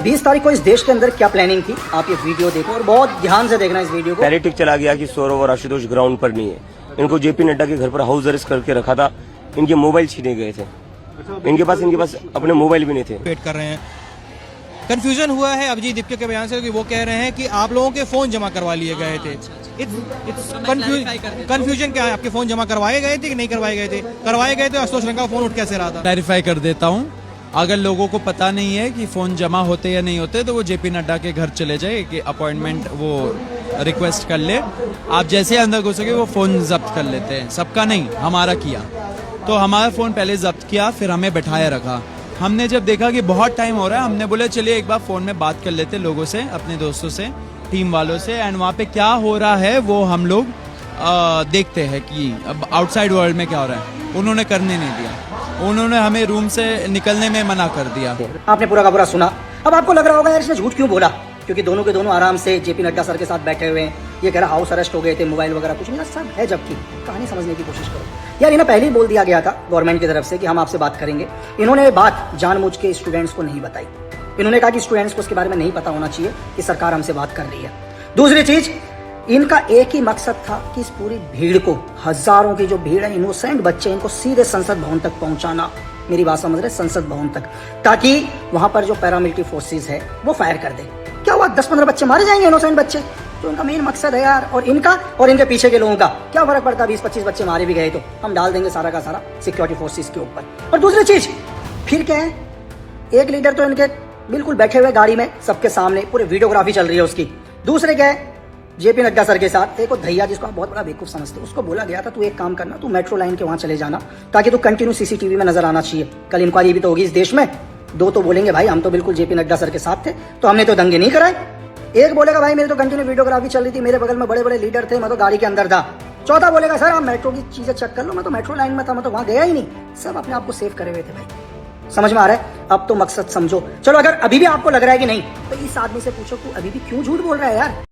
20 तारीख को इस देश के अंदर क्या प्लानिंग थी, आप ये वीडियो देखो और बहुत ध्यान से देखना इस वीडियो को। नैरेटिव चला गया कि सौरव और आशुतोष ग्राउंड पर नहीं है। इनको जेपी नड्डा के घर पर हाउस अरेस्ट करके रखा था। इनके मोबाइल छीने गए थे। इनके पास अपने मोबाइल भी नहीं थे। वेट कर रहे हैं। कंफ्यूजन हुआ है अभिजीत दीपक के बयान से कि वो कह रहे हैं कि आप लोगों के फोन जमा करवा लिए गए थे। कंफ्यूजन क्या है, आपके फोन जमा करवाए गए थे कि नहीं करवाए गए थे? करवाए गए थे, आशुतोष रंगा फोन उठ कैसे रहा था? क्लैरिफाई कर देता हूँ, अगर लोगों को पता नहीं है कि फोन जमा होते या नहीं होते तो वो जेपी नड्डा के घर चले जाए कि अपॉइंटमेंट वो रिक्वेस्ट कर ले। आप जैसे अंदर घुसोगे वो फोन जब्त कर लेते हैं, सबका नहीं, हमारा किया। तो हमारा फोन पहले जब्त किया, फिर हमें बैठाया रखा। हमने जब देखा कि बहुत टाइम हो रहा है, हमने बोले चलिए एक बार फोन में बात कर लेते लोगों से, अपने दोस्तों से, टीम वालों से, एंड वहाँ पे क्या हो रहा है वो हम लोग देखते हैं कि अब आउटसाइड वर्ल्ड में क्या हो रहा है। उन्होंने करने नहीं दिया, उन्होंने हमें रूम से निकलने में मना कर दिया। आपने पूरा का पूरा सुना। अब आपको लग रहा होगा यार इसने झूठ क्यों बोला, क्योंकि दोनों के दोनों आराम से जेपी नड्डा सर के साथ बैठे हुए हैं। ये कह रहा हाउस अरेस्ट हो गए थे, मोबाइल वगैरह कुछ नहीं, सब है। जबकि कहानी समझने की कोशिश करो यार, इन्हें पहले ही बोल दिया गया था गवर्नमेंट की तरफ से कि हम आपसे बात करेंगे। इन्होंने बात जानबूझ के स्टूडेंट्स को नहीं बताई। इन्होंने कहा कि स्टूडेंट्स को इसके बारे में नहीं पता होना चाहिए कि सरकार हमसे बात कर रही है। दूसरी चीज, इनका एक ही मकसद था कि इस पूरी भीड़ को, हजारों की जो भीड़ है, इनोसेंट बच्चे, इनको सीधे संसद भवन तक पहुंचाना। मेरी बात समझ रहे, संसद भवन तक, ताकि वहां पर जो पैरामिलिट्री फोर्सेस है वो फायर कर दे। क्या हुआ, 10-15 बच्चे मारे जाएंगे, इनोसेंट बच्चे, जो इनका मेन मकसद है यार। और इनका और इनके पीछे के लोगों का क्या फर्क पड़ता, 20-25 बच्चे मारे भी गए तो हम डाल देंगे सारा का सारा सिक्योरिटी फोर्सेस के ऊपर। और दूसरी चीज फिर क्या है, एक लीडर तो इनके बिल्कुल बैठे हुए गाड़ी में सबके सामने, पूरी वीडियोग्राफी चल रही है उसकी। दूसरे क्या है, जेपी नड्डा सर के साथ एक धैया जिसको आप बहुत बड़ा बेवकूफ समझते हो, उसको बोला गया था तू एक काम करना, तू मेट्रो लाइन के वहां चले जाना ताकि तू कंटिन्यू सीसीटीवी में नजर आना चाहिए। कल इंक्वायरी भी तो होगी इस देश में। दो तो बोलेंगे भाई हम तो बिल्कुल जेपी नड्डा सर के साथ थे, तो हमने तो दंगे नहीं कराए। एक बोलेगा भाई मेरी तो कंटिन्यू वीडियोग्राफी चल रही थी, मेरे बगल में बड़े बड़े लीडर थे, मैं तो गाड़ी के अंदर था। चौथा बोलेगा सर आप मेट्रो की चीजें चेक कर लो, मैं तो मेट्रो लाइन में था, मैं तो वहां गया ही नहीं। सब अपने आप को सेव करे हुए थे भाई। समझ में आ रहा है? अब तो मकसद समझो। चलो अगर अभी भी आपको लग रहा है कि नहीं, तो इस आदमी से पूछो तू अभी भी क्यों झूठ बोल रहा है यार।